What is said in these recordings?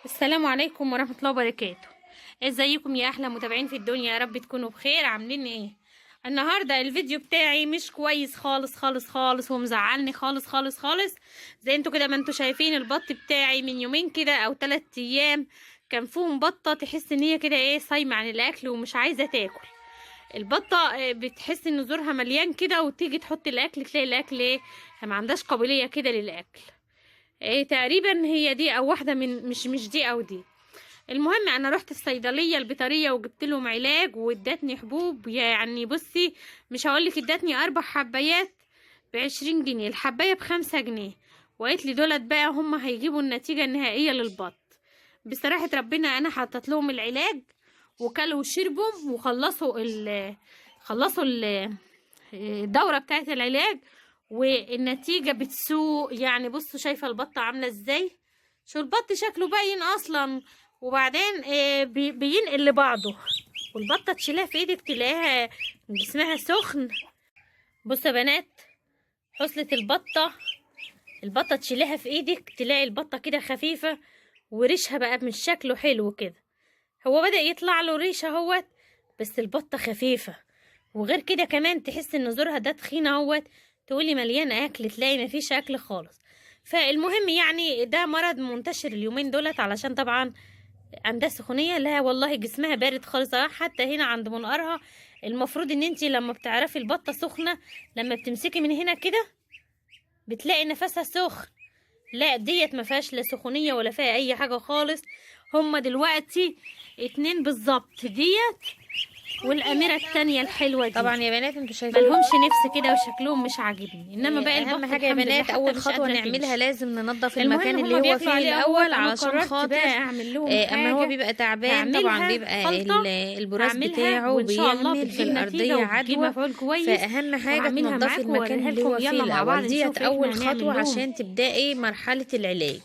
السلام عليكم ورحمة الله وبركاته. ازيكم يا احلى متابعين في الدنيا؟ يا رب تكونوا بخير. عاملين ايه؟ النهاردة الفيديو بتاعي مش كويس خالص خالص خالص، ومزعلني خالص خالص خالص. زي انتوا كده ما انتوا شايفين، البط بتاعي من يومين كده او 3 ايام كان فيهم بطة تحس ان هي كده ايه، صايمة عن الاكل ومش عايزة تاكل. البطة بتحس ان زورها مليان كده، وتيجي تحط الاكل تلاقي الاكل ايه، ما عندهاش قابلية كده للاكل. ايه تقريبا هي دي او واحده من مش دي او دي. المهم انا رحت الصيدليه البيطريه وجبت لهم علاج وادتني حبوب. يعني بصي، مش هقولك، ادتني 4 حبايات ب20 جنيه، الحبايه ب5 جنيه، وقالت لي دولت بقى هم هيجيبوا النتيجه النهائيه للبط. بصراحه ربنا انا حطت لهم العلاج وكلوا وشربوا وخلصوا الدورة بتاعت العلاج، والنتيجة بتسوء. يعني بصوا شايفة البطة عاملة ازاي؟ شو البط شكله باين اصلا، وبعدين بينقل لبعضه. والبطة تشيلها في ايدك تلاقيها جسمها سخن. بصوا يا بنات، حصلة البطة تشيلها في ايدك تلاقي البطة كده خفيفة، وريشها بقى مش شكله حلو كده. هو بدأ يطلع له ريش اهوت، بس البطة خفيفة. وغير كده كمان تحس ان زورها ده تخين اهوت، تقولي مليان اكل تلاقي مفيش اكل خالص. فالمهم يعني ده مرض منتشر اليومين دولت، علشان طبعا عندها سخونية. لا والله جسمها بارد خالص. حتى هنا عند منقارها المفروض ان انتي لما بتعرفي البطة سخنة، لما بتمسكي من هنا كده بتلاقي نفسها سخن. لا ديت ما فيهاش لا سخونية ولا فيها اي حاجة خالص. هما دلوقتي 2 بالظبط، ديت والأميرة التانية الحلوة دي. طبعا يا بنات انتوا شايفين ملهمش نفس كده وشكلهم مش عاجبني، انما باقي اهم البط حاجه يا الحمد لله بنات، حتى اول مش خطوه قادرة نعملها تمشي. لازم ننظف المهم المكان اللي هما هو بياكلوا فيه عليه الاول، اهوت. انا علشان قررت خاطر بقى اعمل لهم اما هو حاجة بيبقى تعبان طبعا هعملها بيبقى خلطة، البراز هعملها بتاعه وان شاء الله بيعمل في بتجيب نتيجة الارضيه وبتجيب عدوى. مفعول كويس. فاهم حاجه وهعملها تنظفي معاكم المكان واوريها اللي لكم. هو فيه يلا مع بعض الاول، ديت نشوف احنا اول هنعمل خطوه لهم. عشان تبداي مرحله العلاج.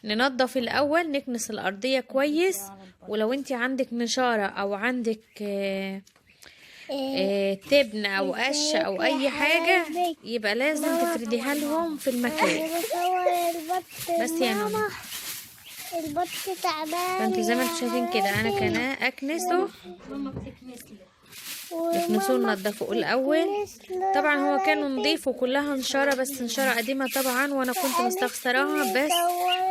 ننظف الاول، نكنس الارضيه كويس. ولو انت عندك نشاره او عندك تبن او قش او اي حاجة، يبقى لازم تفرديها لهم في المكان. بس يا نونو، البط تعبان. فانتوا زي ما انتوا شايفين كده انا كان اكنسه. نكنسوه ننضفه الاول. طبعا هو كان نضيف وكلها نشارة، بس نشارة قديمة طبعا، وانا كنت مستخسراها، بس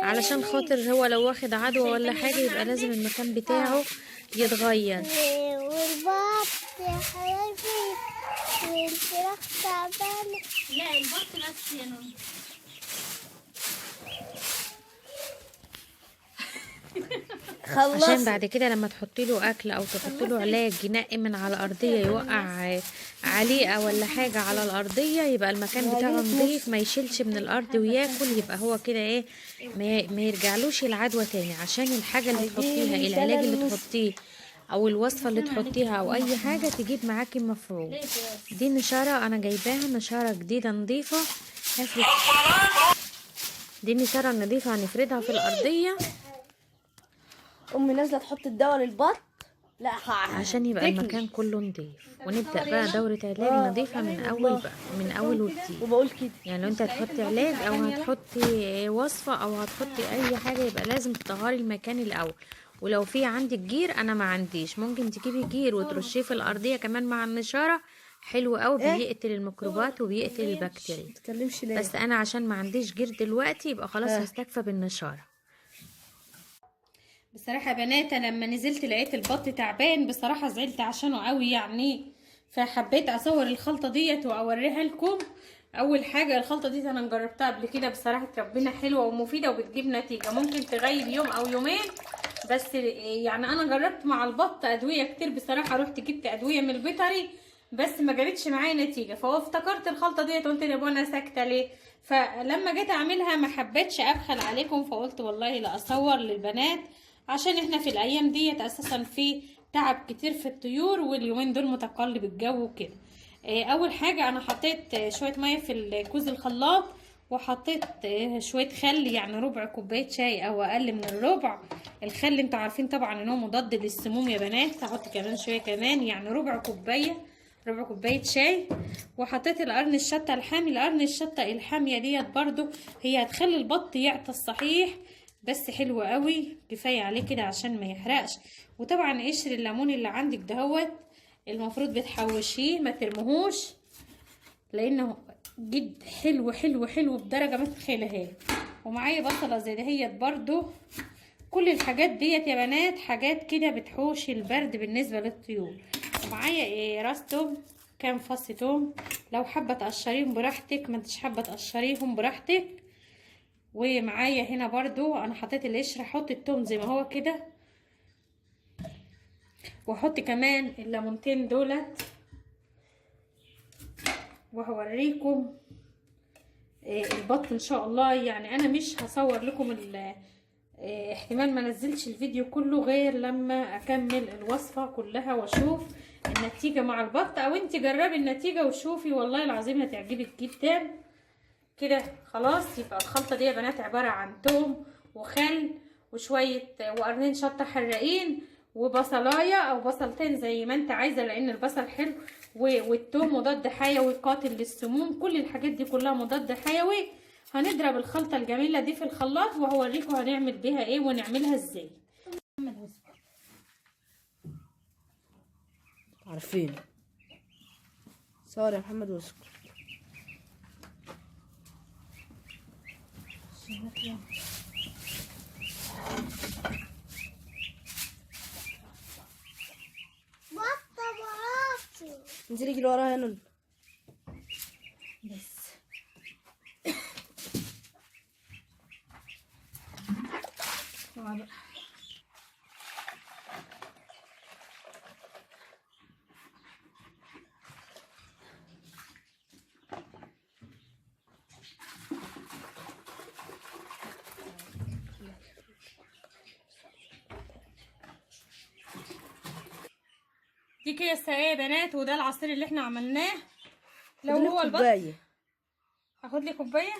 علشان خاطر هو لو واخد عدوى ولا حاجة يبقى لازم المكان بتاعه يتغير. والبط يا حبايبي والفراخ تعبانة. لا البط بس يا نونو. عشان بعد كده لما تحطي له اكل او تحطي له علاج ينقي من على الارضيه، يوقع عليقه ولا حاجه على الارضيه، يبقى المكان بتاعه نظيف، ما يشيلش من الارض وياكل. يبقى هو كده ايه، ما يرجعلوش العدوى تاني. عشان الحاجه اللي تحطيها، العلاج اللي تحطيه او الوصفه اللي تحطيها او اي حاجه تجيب معاكي مفعول. دي نشاره انا جايباها، نشاره جديده نظيفه. دي نشاره نظيفه هنفردها في الارضيه امي نازله تحط الدواء للبط. لا عشان يبقى المكان كله نضيف. ونبدأ بقى دورة علاج نضيفة من أول بقى، من أول وجديد. وبقول كده يعني لو انت هتحطي علاج أو هتحطي وصفة أو هتحطي أي حاجة، يبقى لازم تطهري المكان الأول. ولو في عندك جير، أنا ما عنديش، ممكن تجيبي جير وترشيه في الأرضية كمان مع النشارة، حلو قوي، بيقتل الميكروبات وبيقتل البكتيريا. متتكلمش ليه؟ بس أنا عشان ما عنديش جير دلوقتي يبقى خلاص هستكفى بالنشارة. بصراحة يا بنات أنا لما نزلت لقيت البط تعبان، بصراحة زعلت عشانه قوي يعني. فحبيت اصور الخلطة ديت واوريها لكم. اول حاجة الخلطة دي انا جربتها قبل كده، بصراحة ربنا حلوة ومفيدة وبتجيب نتيجة. ممكن تغيب يوم او يومين بس. يعني انا جربت مع البط ادوية كتير بصراحة، رحت جبت ادوية من البيطري بس ما جابتش معايا نتيجة. فهو افتكرت الخلطة ديت قلت يا انا ساكتة ليه. فلما جيت اعملها ما حبيتش ابخل عليكم، فقلت والله لا اصور للبنات، عشان احنا في الايام ديت اساسا في تعب كتير في الطيور، واليومين دول متقلب الجو وكده. اول حاجة انا حطيت شوية مية في الكوز الخلاط، وحطيت شوية خل، يعني ربع كوباية شاي او اقل من الربع. الخل انتوا عارفين طبعا ان هو مضاد للسموم يا بنات. هحط كمان شوية كمان، يعني ربع كوباية شاي. وحطيت القرن الشطة الحامي. القرن الشطة الحامية ديت برضو هي هتخلي البط يعطس صحيح، بس حلو قوي، كفايه عليه كده عشان ما يحرقش. وطبعا قشر الليمون اللي عندك دهوت المفروض بتحوشيه ما ترموهوش، لانه جد حلو حلو حلو بدرجه ما تتخيلهاش. ومعايا بصله زي دهيت برضو. كل الحاجات ديت يا بنات حاجات كده بتحوش البرد بالنسبه للطيور. ومعايا راس توم، كام فص توم، لو حابه تقشريهم براحتك، ما انتش حابه تقشريهم براحتك. ومعايا هنا برضو انا حطيت القشر، احط التوم زي ما هو كده، واحط كمان الليمونتين دولت. وهوريكم البط ان شاء الله. يعني انا مش هصور لكم احتمال ما نزلش الفيديو كله غير لما اكمل الوصفة كلها واشوف النتيجة مع البط، او انت جربي النتيجة وشوفي، والله العظيم هتعجبك جدا. كده خلاص. يبقى الخلطة دي يا بنات عبارة عن توم وخل وشوية وقرنين شطة حراقين وبصلاية او بصلتين زي ما انت عايزة، لان البصل حلو، والتوم مضاد حيوي قاتل للسموم. كل الحاجات دي كلها مضاد حيوي. هنضرب الخلطة الجميلة دي في الخلاط وهوريكم هنعمل بيها ايه ونعملها ازاي. عارفين صار يا محمد واسكت. بطة بعافية. انزلي اجري وراها يا نون. بس دي كده السقاية يا بنات، وده العصير اللي احنا عملناه. لو هو البط هاخد لي كوبايه.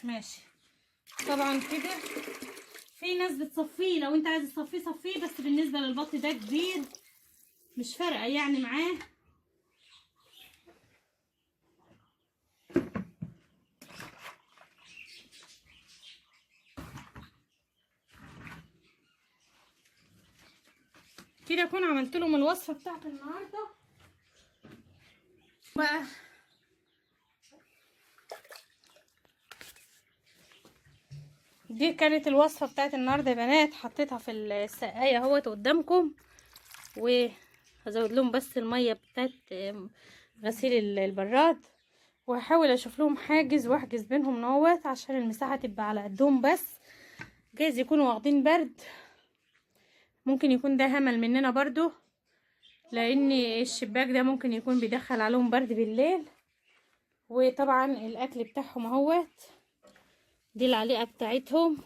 ماشي. طبعا كده في ناس بتصفيه، لو انت عايز تصفيه صفيه، بس بالنسبه للبط ده كبير مش فارقه يعني معاه. كده اكون عملت لهم الوصفه بتاعت النهارده بقى. دي كانت الوصفه بتاعت النهارده يا بنات، حطيتها في السقايه اهوت قدامكم. وهزود لهم بس الميه بتاعت غسيل البراد، وهحاول اشوف لهم حاجز واحجز بينهم نوت عشان المساحه تبقى على قدهم. بس جايز يكونوا واخدين برد، ممكن يكون ده همل مننا برضو، لان الشباك ده ممكن يكون بيدخل عليهم برد بالليل. وطبعا الاكل بتاعهم اهوت، دي العليقه بتاعتهم.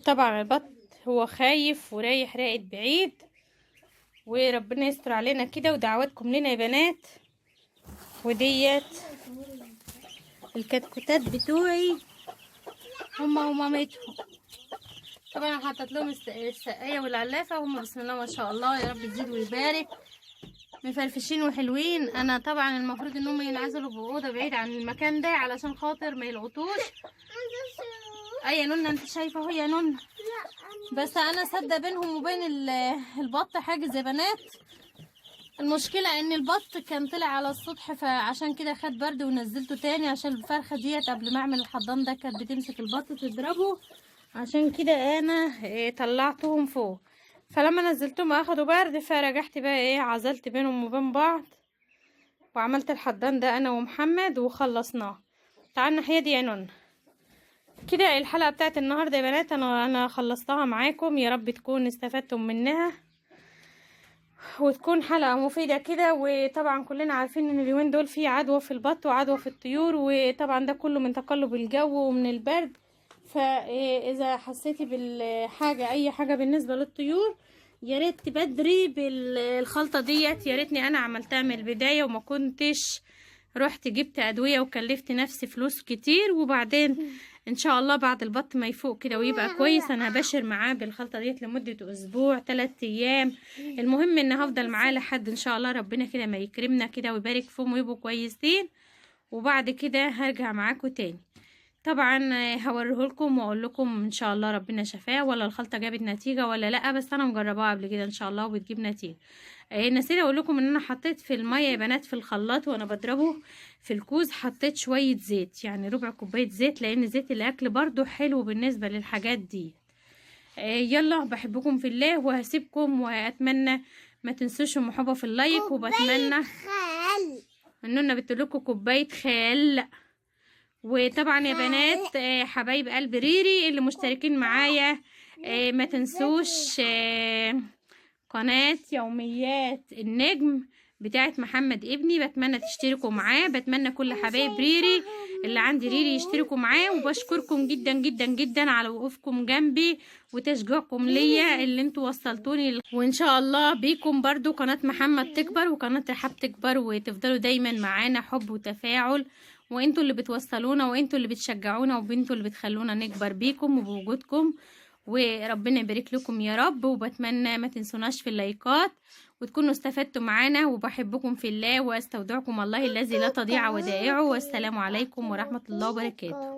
طبعا البط هو خايف ورايح راقد بعيد، وربنا يستر علينا كده، ودعواتكم لنا يا بنات. وديت الكتكوتات بتوعي هما ومامتهم. طبعا انا حطيت لهم السقايه والعلافه، وهم بسم الله ما شاء الله يا رب يزيد ويبارك، مفرفشين وحلوين. انا طبعا المفروض ان هم ينعزلوا باوضه بعيد عن المكان ده علشان خاطر ما يلقطوش. اي يا نونه انت شايفه اهو يا نونه. بس انا سادة بينهم وبين البط حاجز يا بنات. المشكله ان البط كان طلع على السطح، فعشان كده خد برد ونزلته تاني، عشان الفرخه ديت قبل ما اعمل الحضان ده كانت بتمسك البط تضربه، عشان كده انا طلعتهم فوق. فلما نزلتهم اخدوا برد، فرجعت بقى عزلت بينهم وبين بعض، وعملت الحضان ده انا ومحمد وخلصناه. تعالوا الناحيه دي يا نون. كده الحلقه بتاعت النهارده يا بنات انا خلصتها معاكم، يا رب تكون استفدتم منها وتكون حلقه مفيده كده. وطبعا كلنا عارفين ان اليومين دول في عدوى في البط وعدوى في الطيور، وطبعا ده كله من تقلب الجو ومن البرد. فاذا حسيتي بالحاجه اي حاجه بالنسبه للطيور، يا ريت تبدري بالخلطه ديت. يا ريتني انا عملتها من البدايه وما كنتش رحت جبت ادويه وكلفت نفسي فلوس كتير. وبعدين ان شاء الله بعد البط ما يفوق كده ويبقى كويس، انا هبشر معاه بالخلطه ديت لمده اسبوع 3 ايام. المهم ان هفضل معاه لحد ان شاء الله ربنا كده ما يكرمنا كده ويبارك فيهم ويبقوا كويسين. وبعد كده هرجع معاكم تاني. طبعا هوريهولكم واقول لكم ان شاء الله ربنا شفاه ولا الخلطه جابت نتيجه ولا لا، بس انا مجرباها قبل كده ان شاء الله وبتجيب نتيجه. نسيت اقول لكم ان انا حطيت في الميه يا بنات في الخلاط وانا بضربه في الكوز، حطيت شويه زيت، يعني ربع كوبايه زيت، لان زيت الاكل برضو حلو بالنسبه للحاجات دي. يلا بحبكم في الله وهسيبكم، واتمنى ما تنسوش المحبه في اللايك، وبتمنى خال. اننا بتقولكم كوبايه خال. وطبعا يا بنات حبايب قلب ريري اللي مشتركين معايا ما تنسوش قناة يوميات النجم بتاعت محمد ابني، بتمنى تشتركوا معاه. بتمنى كل حبايب ريري اللي عندي ريري يشتركوا معاه، وبشكركم جدا جدا جدا على وقوفكم جنبي وتشجيعكم ليا اللي انتوا وصلتوني. وان شاء الله بيكم برضو قناة محمد تكبر وقناة رحاب تكبر، وتفضلوا دايما معانا حب وتفاعل، وانتوا اللي بتوصلونا وانتوا اللي بتشجعونا وانتوا اللي بتخلونا نكبر بيكم وبوجودكم، وربنا يبارك لكم يا رب. وبتمنى ما تنسوناش في اللايكات وتكونوا استفدتوا معانا، وبحبكم في الله واستودعكم الله الذي لا تضيع ودائعه، والسلام عليكم ورحمة الله وبركاته.